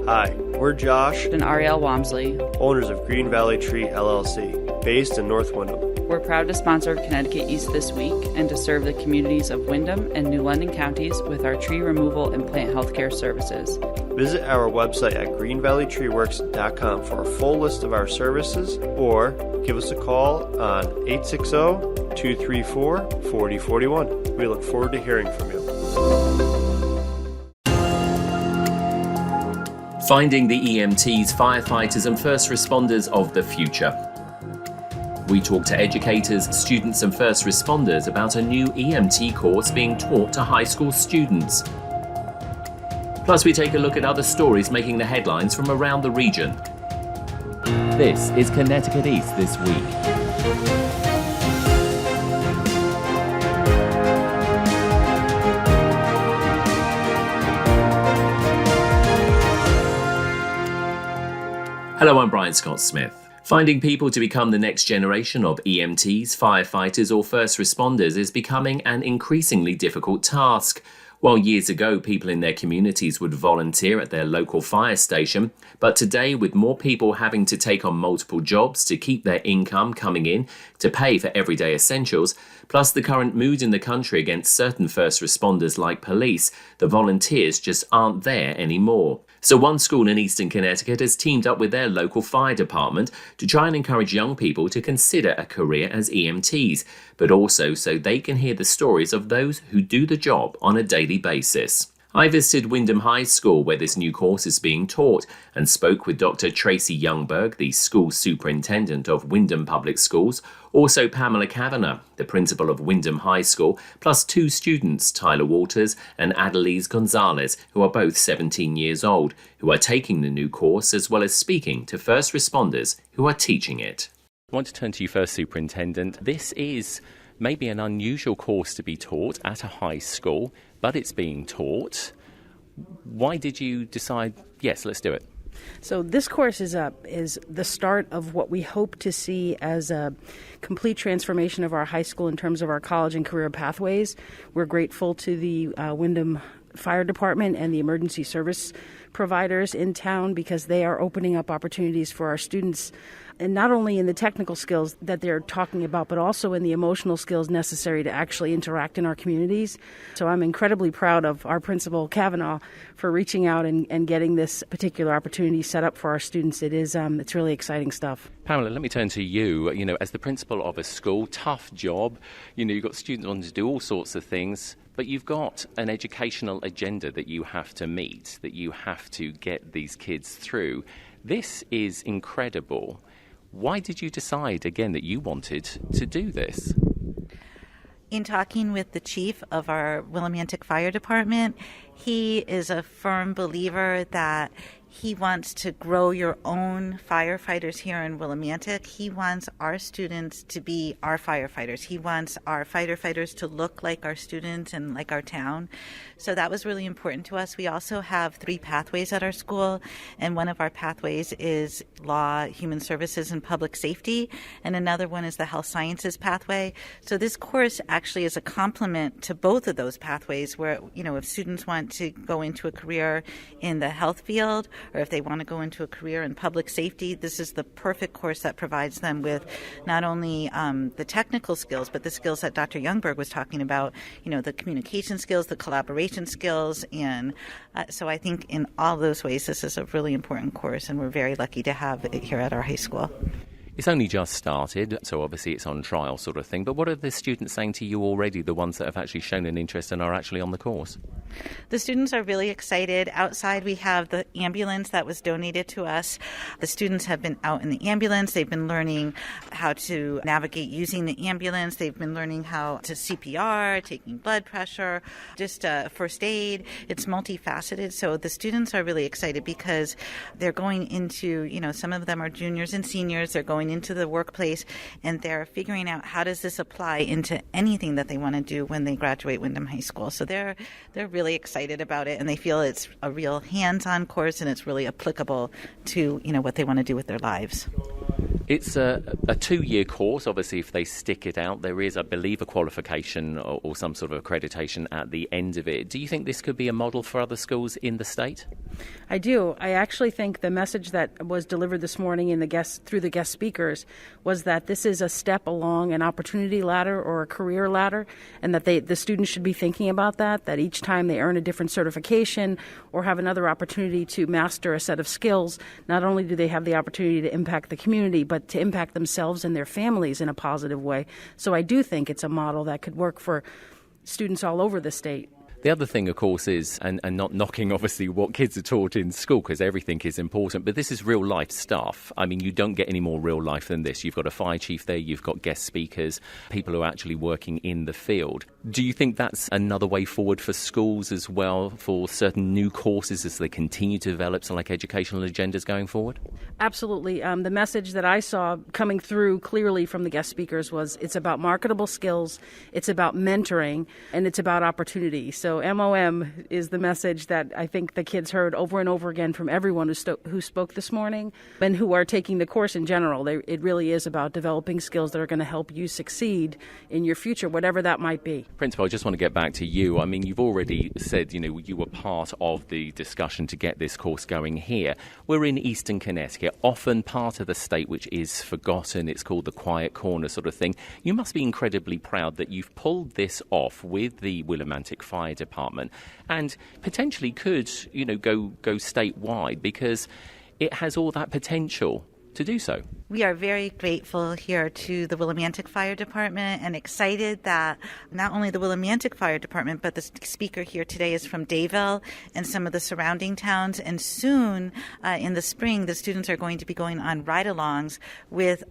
Hi, we're Josh and Ariel Wamsley, owners of Green Valley Tree LLC, based in North Windham. We're proud to sponsor Connecticut East This Week and to serve the communities of Windham and New London counties with our tree removal and plant healthcare services. Visit our website at greenvalleytreeworks.com for a full list of our services, or give us a call on 860-234-4041. We look forward to hearing from you. Finding the EMTs, firefighters and first responders of the future. We talk to educators, students and first responders about a new EMT course being taught to high school students. Plus we take a look at other stories making the headlines from around the region. This is Connecticut East This Week. Hello, I'm Brian Scott Smith. Finding people to become the next generation of EMTs, firefighters or first responders is becoming an increasingly difficult task. While years ago people in their communities would volunteer at their local fire station, but today with more people having to take on multiple jobs to keep their income coming in to pay for everyday essentials, plus the current mood in the country against certain first responders like police, the volunteers just aren't there anymore. So one school in eastern Connecticut has teamed up with their local fire department to try and encourage young people to consider a career as EMTs, but also so they can hear the stories of those who do the job on a daily basis. I visited Windham High School where this new course is being taught and spoke with Dr. Tracy Youngberg, the school superintendent of Windham Public Schools, also Pamela Kavanagh, the principal of Windham High School, plus two students, Tyler Walters and Adelise Gonzalez, who are both 17 years old, who are taking the new course as well as speaking to first responders who are teaching it. I want to turn to you first, Superintendent. This is maybe an unusual course to be taught at a high school, but it's being taught. Why did you decide, yes, let's do it? So this course is the start of what we hope to see as a complete transformation of our high school in terms of our college and career pathways. We're grateful to the Windham Fire Department and the emergency service providers in town because they are opening up opportunities for our students, and not only in the technical skills that they're talking about, but also in the emotional skills necessary to actually interact in our communities. So I'm incredibly proud of our principal, Kavanaugh, for reaching out and getting this particular opportunity set up for our students. It's really exciting stuff. Pamela, let me turn to you. As the principal of a school, tough job. You've got students wanting to do all sorts of things, but you've got an educational agenda that you have to meet, that you have to get these kids through. This is incredible. Why did you decide, again, that you wanted to do this? In talking with the chief of our Willimantic Fire Department, he is a firm believer that he wants to grow your own firefighters here in Willimantic. He wants our students to be our firefighters. He wants our firefighters to look like our students and like our town. So that was really important to us. We also have 3 pathways at our school, and one of our pathways is law, human services, and public safety, and another one is the health sciences pathway. So this course actually is a complement to both of those pathways where, if students want to go into a career in the health field or if they want to go into a career in public safety, this is the perfect course that provides them with not only the technical skills, but the skills that Dr. Youngberg was talking about, the communication skills, the collaboration skills. And so I think in all those ways, this is a really important course, and we're very lucky to have it here at our high school. It's only just started, so obviously it's on trial sort of thing, but what are the students saying to you already, the ones that have actually shown an interest and are actually on the course? The students are really excited. Outside we have the ambulance that was donated to us. The students have been out in the ambulance. They've been learning how to navigate using the ambulance. They've been learning how to CPR, taking blood pressure, just first aid. It's multifaceted, so the students are really excited because they're going into, some of them are juniors and seniors. They're going into the workplace, and they're figuring out how does this apply into anything that they want to do when they graduate Windham High School. So they're really excited about it, and they feel it's a real hands-on course, and it's really applicable to what they want to do with their lives. It's a 2-year course. Obviously, if they stick it out, there is, I believe, a qualification or some sort of accreditation at the end of it. Do you think this could be a model for other schools in the state? I do. I actually think the message that was delivered this morning through the guest speakers was that this is a step along an opportunity ladder or a career ladder, and that the students should be thinking about that each time they earn a different certification or have another opportunity to master a set of skills, not only do they have the opportunity to impact the community, but to impact themselves and their families in a positive way. So I do think it's a model that could work for students all over the state. The other thing, of course, is, and not knocking, obviously, what kids are taught in school, because everything is important, but this is real-life stuff. I mean, you don't get any more real life than this. You've got a fire chief there, you've got guest speakers, people who are actually working in the field. Do you think that's another way forward for schools as well, for certain new courses as they continue to develop, so like educational agendas going forward? Absolutely. The message that I saw coming through clearly from the guest speakers was it's about marketable skills, it's about mentoring, and it's about opportunity. So MOM is the message that I think the kids heard over and over again from everyone who spoke this morning and who are taking the course in general. It really is about developing skills that are going to help you succeed in your future, whatever that might be. Principal, I just want to get back to you. I mean, you've already said, you were part of the discussion to get this course going here. We're in Eastern Connecticut, often part of the state which is forgotten. It's called the quiet corner sort of thing. You must be incredibly proud that you've pulled this off with the Willimantic Fire Department and potentially could, go statewide, because it has all that potential to do so. We are very grateful here to the Willimantic Fire Department and excited that not only the Willimantic Fire Department, but the speaker here today is from Dayville and some of the surrounding towns. And soon, in the spring, the students are going to be going on ride-alongs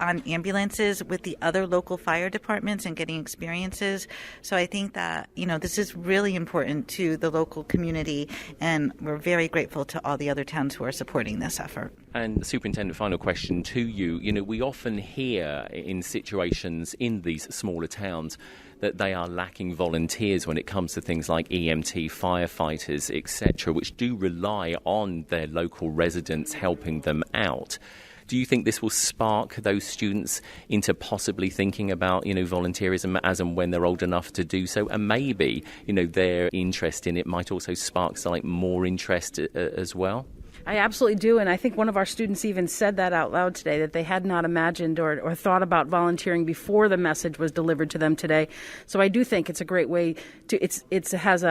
on ambulances with the other local fire departments and getting experiences. So I think that, this is really important to the local community, and we're very grateful to all the other towns who are supporting this effort. And Superintendent, final question to you. We often hear in situations in these smaller towns that they are lacking volunteers when it comes to things like EMT, firefighters, etc., which do rely on their local residents helping them out. Do you think this will spark those students into possibly thinking about, volunteerism as and when they're old enough to do so? And maybe, their interest in it might also spark more interest as well? I absolutely do, and I think one of our students even said that out loud today, that they had not imagined or thought about volunteering before the message was delivered to them today. So I do think it's a great way to, it has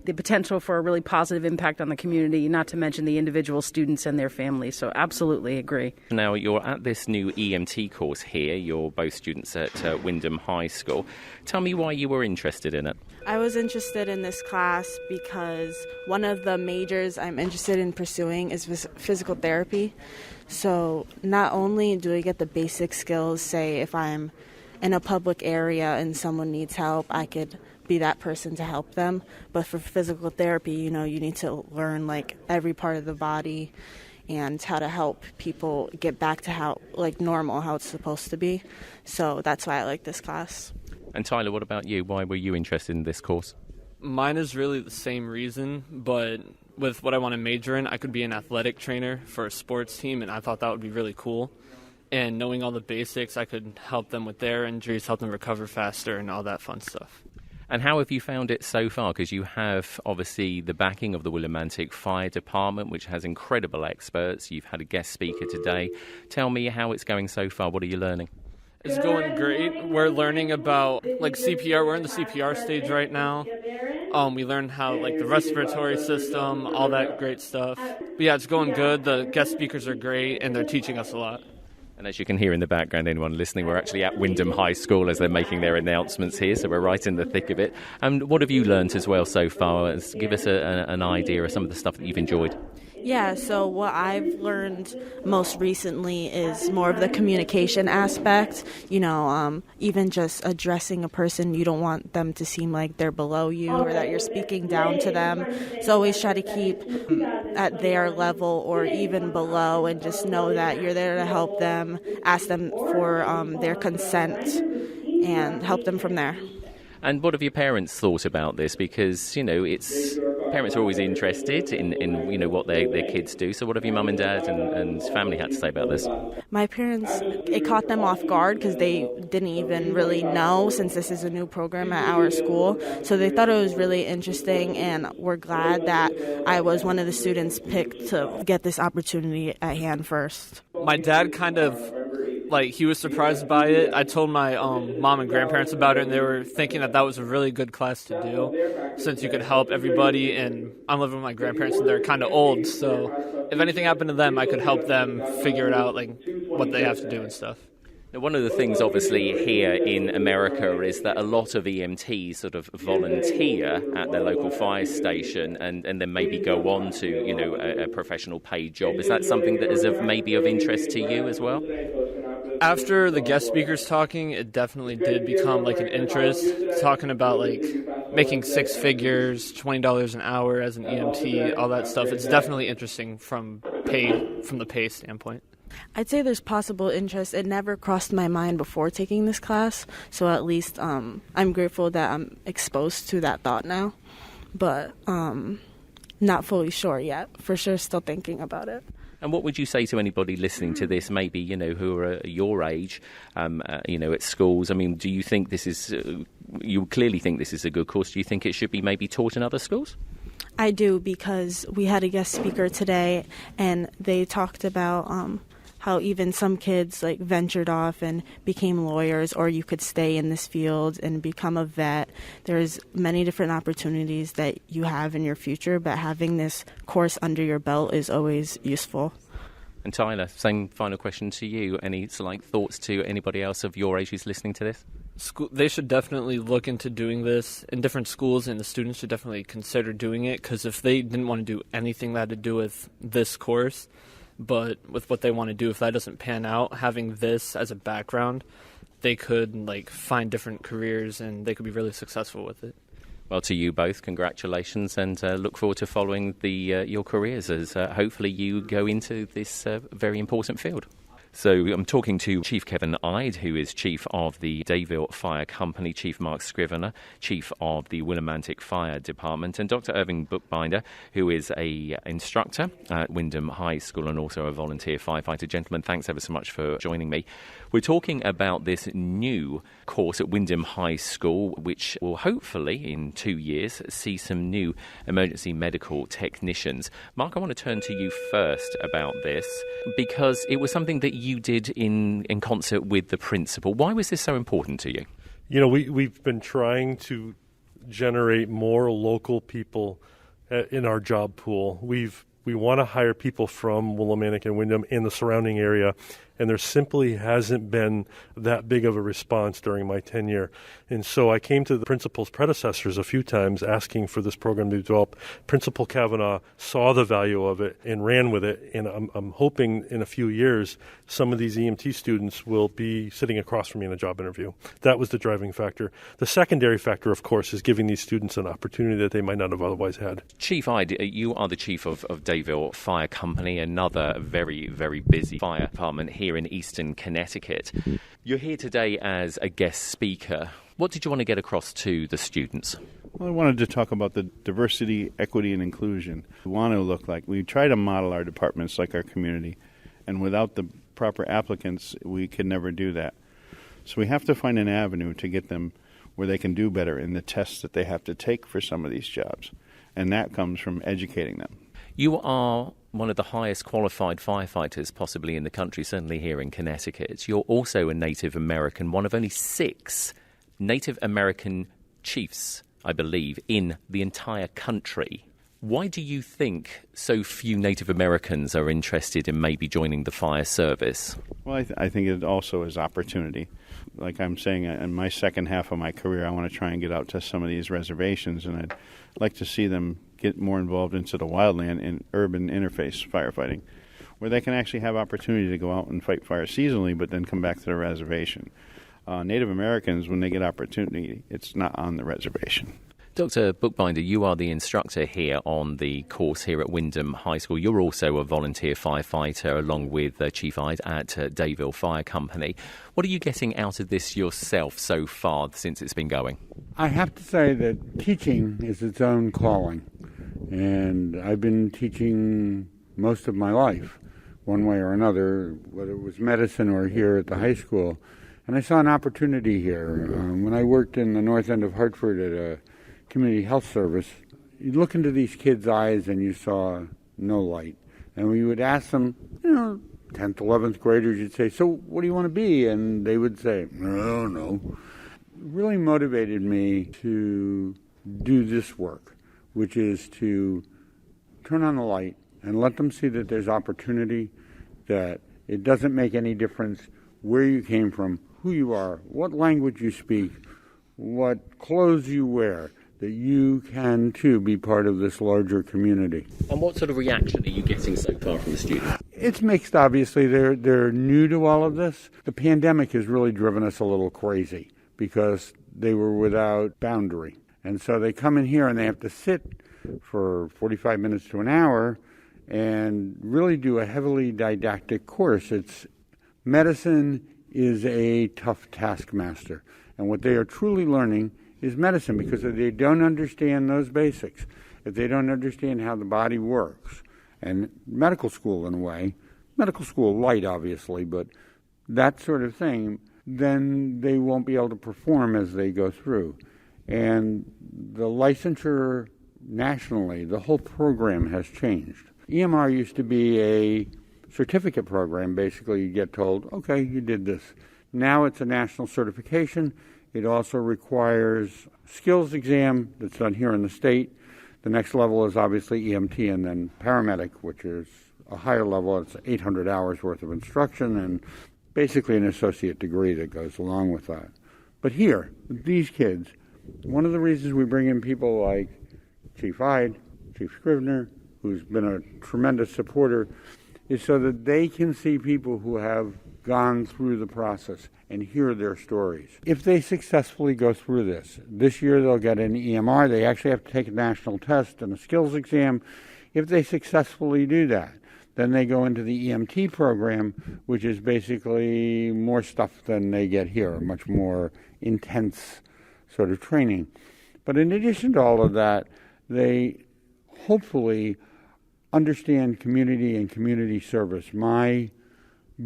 the potential for a really positive impact on the community, not to mention the individual students and their families. So absolutely agree. Now, you're at this new EMT course here. You're both students at Wyndham High School. Tell me why you were interested in it. I was interested in this class because one of the majors I'm interested in pursuing is physical therapy. So not only do I get the basic skills, say if I'm in a public area and someone needs help, I could be that person to help them. But for physical therapy, you need to learn every part of the body and how to help people get back to how normal, how it's supposed to be. So that's why I like this class. And Tyler, what about you? Why were you interested in this course? Mine is really the same reason, but with what I want to major in, I could be an athletic trainer for a sports team, and I thought that would be really cool. And knowing all the basics, I could help them with their injuries, help them recover faster, and all that fun stuff. And how have you found it so far? Because you have, obviously, the backing of the Willimantic Fire Department, which has incredible experts. You've had a guest speaker today. Tell me how it's going so far. What are you learning? It's going great. We're learning about CPR. We're in the CPR stage right now. We learned how the respiratory system, all that great stuff. But yeah, it's going good. The guest speakers are great, and they're teaching us a lot. And as you can hear in the background, anyone listening, we're actually at Wyndham High School as they're making their announcements here, so we're right in the thick of it. And what have you learned as well so far? Give us an idea of some of the stuff that you've enjoyed. Yeah, so what I've learned most recently is more of the communication aspect. Even just addressing a person, you don't want them to seem like they're below you or that you're speaking down to them. So always try to keep at their level or even below, and just know that you're there to help them, ask them for their consent, and help them from there. And what have your parents thought about this? Because, Parents are always interested in what their kids do. So what have your mum and dad and family had to say about this? My parents, it caught them off guard because they didn't even really know, since this is a new program at our school. So they thought it was really interesting, and we're glad that I was one of the students picked to get this opportunity at hand first. My dad kind of, he was surprised by it. I told my mom and grandparents about it, and they were thinking that was a really good class to do, since you could help everybody. And I'm living with my grandparents, and they're kind of old, so if anything happened to them, I could help them figure it out, what they have to do and stuff. Now, one of the things, obviously, here in America is that a lot of EMTs sort of volunteer at their local fire station and then maybe go on to, a professional paid job. Is that something that is maybe of interest to you as well? After the guest speakers talking, it definitely did become an interest, talking about making six figures, $20 an hour as an EMT, all that stuff. It's definitely interesting from the pay standpoint. I'd say there's possible interest. It never crossed my mind before taking this class, so at least I'm grateful that I'm exposed to that thought now, but not fully sure yet. For sure, still thinking about it. And what would you say to anybody listening to this, maybe, who are your age, at schools? I mean, do you think this is, you clearly think this is a good course. Do you think it should be maybe taught in other schools? I do, because we had a guest speaker today, and they talked about how even some kids ventured off and became lawyers, or you could stay in this field and become a vet. There's many different opportunities that you have in your future, but having this course under your belt is always useful. And Tyler, same final question to you. Any thoughts to anybody else of your age who's listening to this? They should definitely look into doing this in different schools, and the students should definitely consider doing it, because if they didn't want to do anything that had to do with this course, but with what they want to do, if that doesn't pan out, having this as a background, they could find different careers, and they could be really successful with it. Well, to you both, congratulations, and look forward to following your careers as hopefully you go into this very important field. So I'm talking to Chief Kevin Ide, who is Chief of the Dayville Fire Company, Chief Mark Scrivener, Chief of the Willimantic Fire Department, and Dr. Irving Bookbinder, who is a instructor at Wyndham High School and also a volunteer firefighter. Gentlemen, thanks ever so much for joining me. We're talking about this new course at Wyndham High School, which will hopefully, in 2 years, see some new emergency medical technicians. Mark, I want to turn to you first about this, because it was something that you did in concert with the principal. Why was this so important to you? We've been trying to generate more local people in our job pool. We want to hire people from Willimantic and Wyndham in the surrounding area, and there simply hasn't been that big of a response during my tenure. And so I came to the principal's predecessors a few times asking for this program to develop. Principal Kavanaugh saw the value of it and ran with it, and I'm hoping in a few years some of these EMT students will be sitting across from me in a job interview. That was the driving factor. The secondary factor, of course, is giving these students an opportunity that they might not have otherwise had. Chief Ide, you are the chief of Dayville Fire Company, another very, very busy fire department here in eastern Connecticut. You're here today as a guest speaker. What did you want to get across to the students? Well, I wanted to talk about the diversity, equity, and inclusion. We try to model our departments like our community, and without the proper applicants, we can never do that. So we have to find an avenue to get them where they can do better in the tests that they have to take for some of these jobs, and that comes from educating them. You are one of the highest qualified firefighters possibly in the country, certainly here in Connecticut. You're also a Native American, one of only 6 Native American chiefs, I believe, in the entire country. Why do you think so few Native Americans are interested in maybe joining the fire service? Well, I think it also is opportunity. Like I'm saying, in my second half of my career, I want to try and get out to some of these reservations, and I'd like to see them get more involved into the wildland and urban interface firefighting, where they can actually have opportunity to go out and fight fire seasonally, but then come back to the reservation. Native Americans, when they get opportunity, it's not on the reservation. Dr. Bookbinder, you are the instructor here on the course here at Wyndham High School. You're also a volunteer firefighter along with Chief Ide at Dayville Fire Company. What are you getting out of this yourself so far since it's been going? I have to say that teaching is its own calling. And I've been teaching most of my life, one way or another, whether it was medicine or here at the high school. And I saw an opportunity here. When I worked in the north end of Hartford at a community health service, you'd look into these kids' eyes and you saw no light. And we would ask them, 10th, 11th graders, you'd say, so what do you want to be? And they would say, no. It really motivated me to do this work, which is to turn on the light and let them see that there's opportunity, that it doesn't make any difference where you came from, who you are, what language you speak, what clothes you wear, that you can, too, be part of this larger community. And what sort of reaction are you getting so far from the students? It's mixed, obviously. They're new to all of this. The pandemic has really driven us a little crazy because they were without boundary. And so they come in here and they have to sit for 45 minutes to an hour and really do a heavily didactic course. Medicine is a tough taskmaster. And what they are truly learning is medicine, because if they don't understand those basics, if they don't understand how the body works, and medical school in a way, medical school light obviously, but that sort of thing, then they won't be able to perform as they go through. And the licensure nationally, the whole program has changed. EMR used to be a certificate program. Basically, you get told, okay, you did this. Now it's a national certification. It also requires skills exam that's done here in the state. The next level is obviously EMT and then paramedic, which is a higher level. It's 800 hours worth of instruction and basically an associate degree that goes along with that. But here, with these kids, one of the reasons we bring in people like Chief Ide, Chief Scrivener, who's been a tremendous supporter, is so that they can see people who have gone through the process and hear their stories. If they successfully go through this year they'll get an EMR. They actually have to take a national test and a skills exam. If they successfully do that, then they go into the EMT program, which is basically more stuff than they get here, much more intense sort of training. But in addition to all of that, they hopefully understand community and community service. My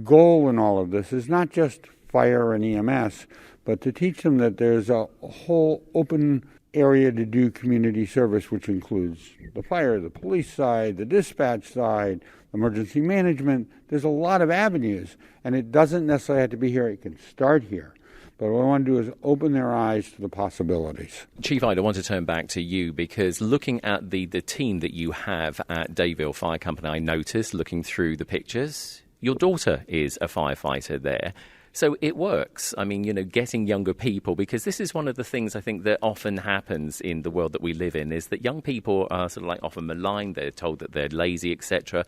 goal in all of this is not just fire and EMS, but to teach them that there's a whole open area to do community service, which includes the fire, the police side, the dispatch side, emergency management. There's a lot of avenues, and it doesn't necessarily have to be here. It can start here. But what I want to do is open their eyes to the possibilities. Chief Ide, I want to turn back to you, because looking at the team that you have at Dayville Fire Company, I noticed, looking through the pictures, your daughter is a firefighter there. So it works. I mean, getting younger people, because this is one of the things I think that often happens in the world that we live in, is that young people are sort of like often maligned. They're told that they're lazy, etc.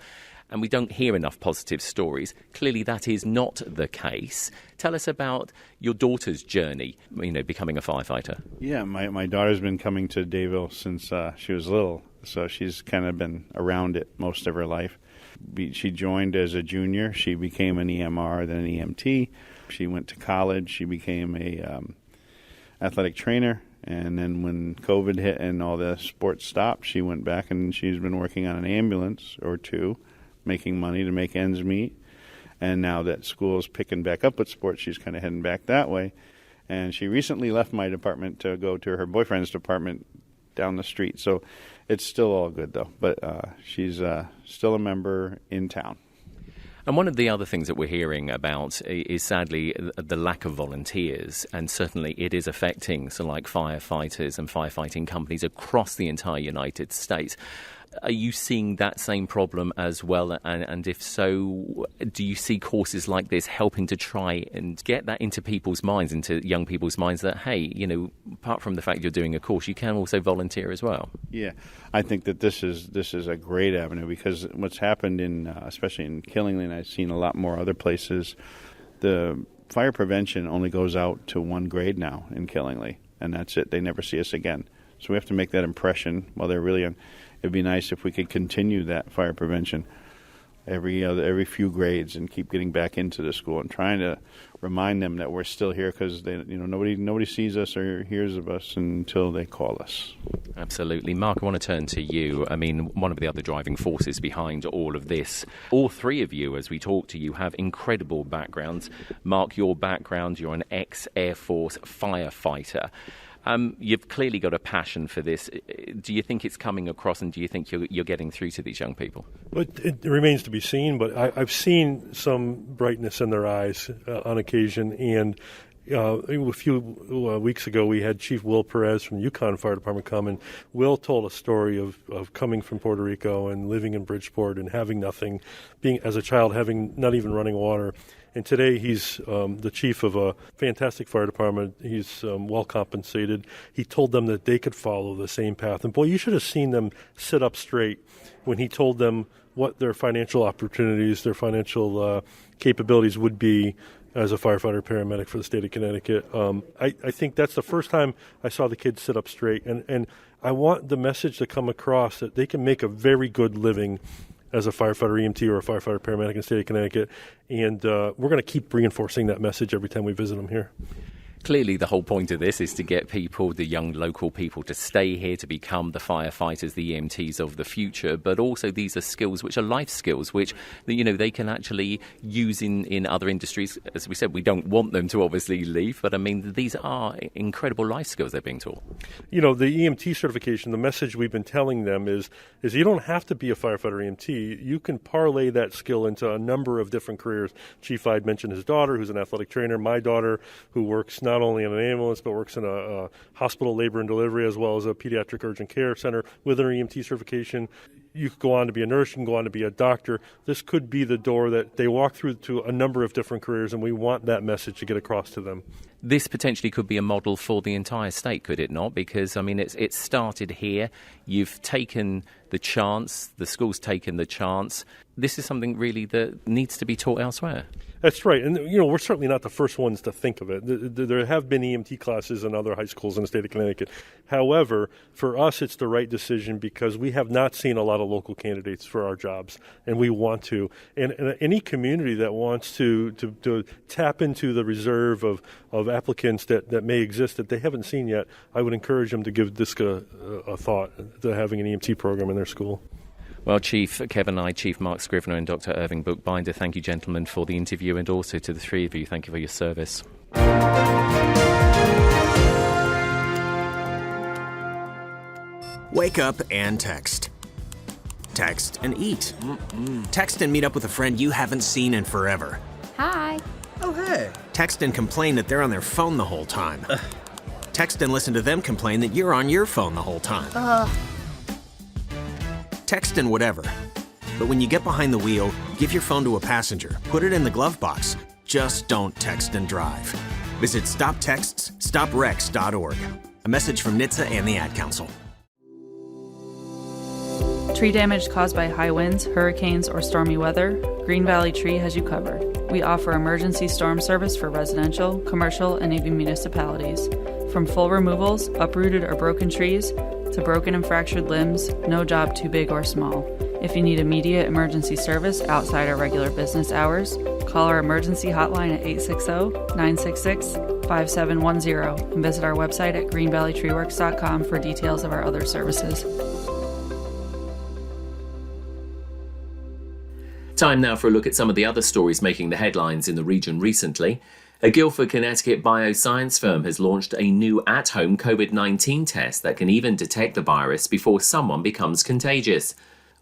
And we don't hear enough positive stories. Clearly, that is not the case. Tell us about your daughter's journey, becoming a firefighter. Yeah, my daughter's been coming to Dayville since she was little, so she's kind of been around it most of her life. She joined as a junior. She became an EMR, then an EMT. She went to college. She became a athletic trainer. And then when COVID hit and all the sports stopped, she went back and she's been working on an ambulance or two, making money to make ends meet. And now that school's picking back up with sports, she's kind of heading back that way. And she recently left my department to go to her boyfriend's department down the street. So it's still all good, though. But she's still a member in town. And one of the other things that we're hearing about is sadly the lack of volunteers, and certainly it is affecting like firefighters and firefighting companies across the entire United States. Are you seeing that same problem as well? And if so, do you see courses like this helping to try and get that into people's minds, into young people's minds, that, hey, apart from the fact you're doing a course, you can also volunteer as well? Yeah, I think that this is a great avenue, because what's happened especially in Killingly, and I've seen a lot more other places, the fire prevention only goes out to one grade now in Killingly, and that's it. They never see us again. So we have to make that impression while they're really young. It'd be nice if we could continue that fire prevention every few grades and keep getting back into the school and trying to remind them that we're still here, because nobody sees us or hears of us until they call us. Absolutely. Mark, I want to turn to you. I mean, one of the other driving forces behind all of this, all three of you, as we talk to you, have incredible backgrounds. Mark, your background, you're an ex-Air Force firefighter. You've clearly got a passion for this. Do you think it's coming across, and do you think you're getting through to these young people? Well, it remains to be seen, but I've seen some brightness in their eyes on occasion. And a few weeks ago, we had Chief Will Perez from the Yukon Fire Department come, and Will told a story of coming from Puerto Rico and living in Bridgeport and having nothing, being as a child having not even running water. And today he's the chief of a fantastic fire department. He's well compensated. He told them that they could follow the same path. And boy, you should have seen them sit up straight when he told them what their financial opportunities, their financial capabilities would be as a firefighter paramedic for the state of Connecticut. I think that's the first time I saw the kids sit up straight. And I want the message to come across that they can make a very good living as a firefighter EMT or a firefighter paramedic in the state of Connecticut. And we're going to keep reinforcing that message every time we visit them here. Clearly, the whole point of this is to get people, the young local people, to stay here, to become the firefighters, the EMTs of the future. But also these are skills which are life skills, which, they can actually use in other industries. As we said, we don't want them to obviously leave, but I mean, these are incredible life skills they're being taught. The EMT certification, the message we've been telling them is you don't have to be a firefighter EMT. You can parlay that skill into a number of different careers. Chief I'd mentioned his daughter, who's an athletic trainer, my daughter, who works not only in an ambulance but works in a hospital labor and delivery as well as a pediatric urgent care center with an EMT certification. You could go on to be a nurse, you can go on to be a doctor. This could be the door that they walk through to a number of different careers, and we want that message to get across to them. This potentially could be a model for the entire state, could it not? Because, I mean, it started here. You've taken the chance. The school's taken the chance. This is something really that needs to be taught elsewhere. That's right. And, we're certainly not the first ones to think of it. There have been EMT classes in other high schools in the state of Connecticut. However, for us, it's the right decision because we have not seen a lot of local candidates for our jobs, and we want to. And any community that wants to tap into the reserve of applicants that may exist that they haven't seen yet, I would encourage them to give this a thought to having an EMT program in their school. Well, Chief Kevin Knight, Chief Mark Scrivener and Dr. Irving Bookbinder, thank you, gentlemen, for the interview, and also to the three of you, thank you for your service. Wake up and text. Text and eat. Text and meet up with a friend you haven't seen in forever. Hi. Oh, hey. Text and complain that they're on their phone the whole time. Text and listen to them complain that you're on your phone the whole time. Text and whatever. But when you get behind the wheel, give your phone to a passenger. Put it in the glove box. Just don't text and drive. Visit StopTextsStopWrecks.org. A message from NHTSA and the Ad Council. Tree damage caused by high winds, hurricanes, or stormy weather? Green Valley Tree has you covered. We offer emergency storm service for residential, commercial, and even municipalities. From full removals, uprooted or broken trees, to broken and fractured limbs, no job too big or small. If you need immediate emergency service outside our regular business hours, call our emergency hotline at 860-966-5710 and visit our website at greenvalleytreeworks.com for details of our other services. Time now for a look at some of the other stories making the headlines in the region recently. A Guilford, Connecticut bioscience firm has launched a new at-home COVID-19 test that can even detect the virus before someone becomes contagious.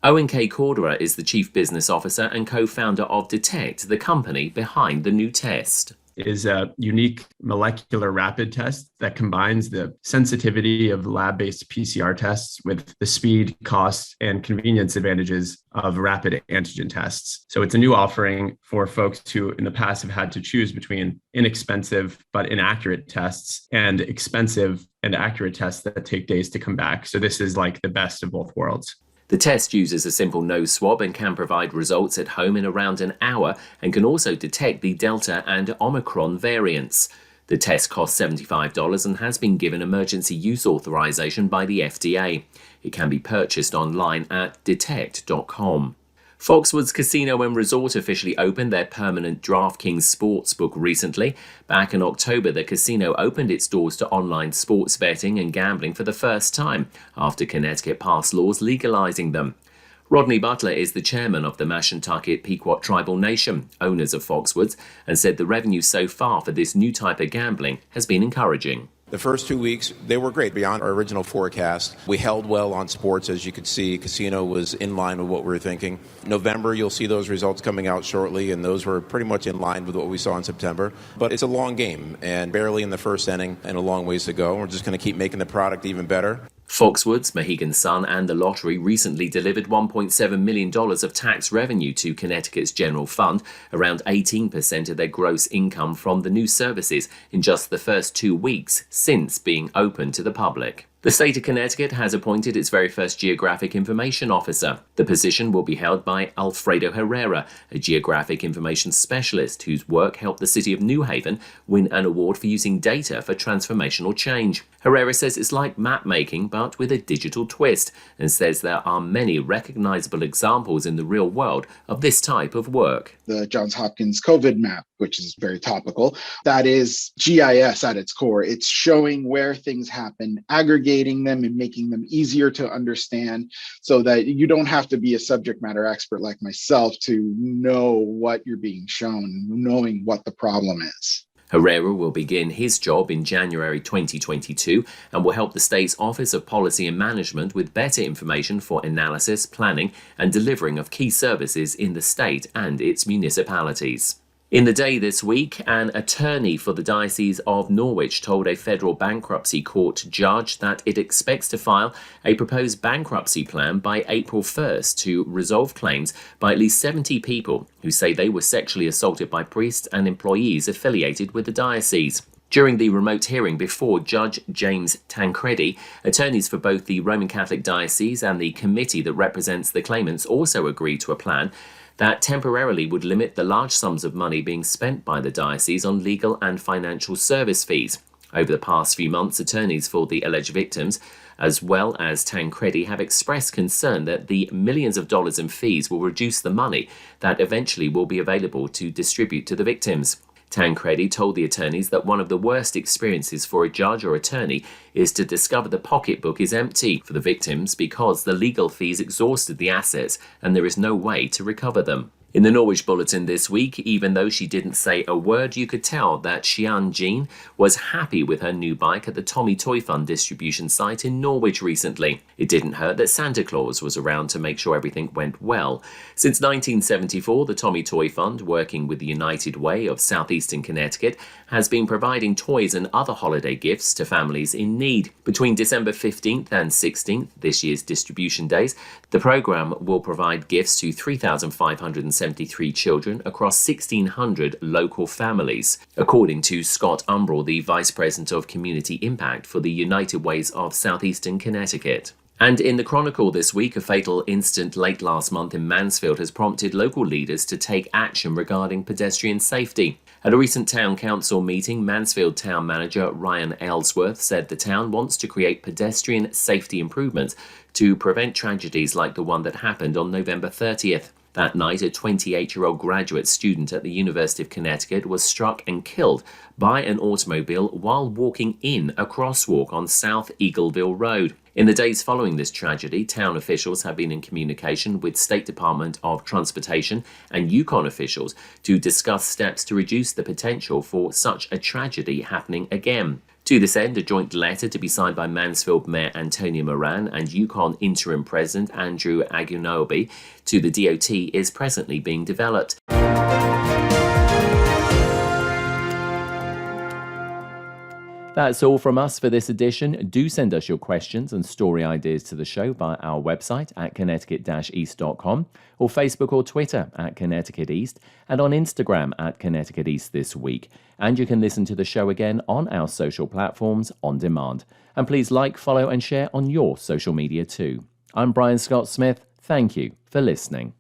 Owen K. Corderer is the chief business officer and co-founder of Detect, the company behind the new test. Is a unique molecular rapid test that combines the sensitivity of lab-based PCR tests with the speed, cost, and convenience advantages of rapid antigen tests. So it's a new offering for folks who in the past have had to choose between inexpensive but inaccurate tests and expensive and accurate tests that take days to come back. So this is like the best of both worlds. The test uses a simple nose swab and can provide results at home in around an hour and can also detect the Delta and Omicron variants. The test costs $75 and has been given emergency use authorization by the FDA. It can be purchased online at detect.com. Foxwoods Casino and Resort officially opened their permanent Draftkings sportsbook recently. Back in October, the casino opened its doors to online sports betting and gambling for the first time after Connecticut passed laws legalizing them. Rodney Butler is the chairman of the Mashantucket Pequot Tribal Nation, owners of Foxwoods, and said the revenue so far for this new type of gambling has been encouraging. The first 2 weeks, they were great, beyond our original forecast. We held well on sports, as you could see. Casino was in line with what we were thinking. November, you'll see those results coming out shortly, and those were pretty much in line with what we saw in September. But it's a long game, and barely in the first inning, and a long ways to go. We're just going to keep making the product even better. Foxwoods, Mohegan Sun and the lottery recently delivered $1.7 million of tax revenue to Connecticut's general fund, around 18% of their gross income from the new services in just the first 2 weeks since being open to the public. The state of Connecticut has appointed its very first Geographic Information Officer. The position will be held by Alfredo Herrera, a geographic information specialist whose work helped the city of New Haven win an award for using data for transformational change. Herrera says it's like map making, but with a digital twist, and says there are many recognizable examples in the real world of this type of work. The Johns Hopkins COVID map, which is very topical, that is GIS at its core. It's showing where things happen, aggregating them and making them easier to understand so that you don't have to be a subject matter expert like myself to know what you're being shown, knowing what the problem is. Herrera will begin his job in January 2022 and will help the state's Office of Policy and Management with better information for analysis, planning, and delivering of key services in the state and its municipalities. In the day this week, an attorney for the Diocese of Norwich told a federal bankruptcy court judge that it expects to file a proposed bankruptcy plan by April 1st to resolve claims by at least 70 people who say they were sexually assaulted by priests and employees affiliated with the diocese. During the remote hearing before Judge James Tancredi, attorneys for both the Roman Catholic Diocese and the committee that represents the claimants also agreed to a plan that temporarily would limit the large sums of money being spent by the diocese on legal and financial service fees. Over the past few months, attorneys for the alleged victims, as well as Tancredi, have expressed concern that the millions of dollars in fees will reduce the money that eventually will be available to distribute to the victims. Tancredi told the attorneys that one of the worst experiences for a judge or attorney is to discover the pocketbook is empty for the victims because the legal fees exhausted the assets and there is no way to recover them. In the Norwich Bulletin this week, even though she didn't say a word, you could tell that Xian Jean was happy with her new bike at the Tommy Toy Fund distribution site in Norwich recently. It didn't hurt that Santa Claus was around to make sure everything went well. Since 1974, the Tommy Toy Fund, working with the United Way of southeastern Connecticut, has been providing toys and other holiday gifts to families in need. Between December 15th and 16th, this year's distribution days, the program will provide gifts to 3,573 children across 1,600 local families, according to Scott Umbrell, the Vice President of Community Impact for the United Ways of Southeastern Connecticut. And in the Chronicle this week, a fatal incident late last month in Mansfield has prompted local leaders to take action regarding pedestrian safety. At a recent town council meeting, Mansfield town manager Ryan Ellsworth said the town wants to create pedestrian safety improvements to prevent tragedies like the one that happened on November 30th. That night, a 28-year-old graduate student at the University of Connecticut was struck and killed by an automobile while walking in a crosswalk on South Eagleville Road. In the days following this tragedy, town officials have been in communication with State Department of Transportation and Yukon officials to discuss steps to reduce the potential for such a tragedy happening again. To this end, a joint letter to be signed by Mansfield Mayor Antonia Moran and Yukon Interim President Andrew Agunobi to the DOT is presently being developed. That's all from us for this edition. Do send us your questions and story ideas to the show via our website at connecticut-east.com or Facebook or Twitter at Connecticut East and on Instagram at Connecticut East This Week. And you can listen to the show again on our social platforms on demand. And please like, follow and share on your social media too. I'm Brian Scott Smith. Thank you for listening.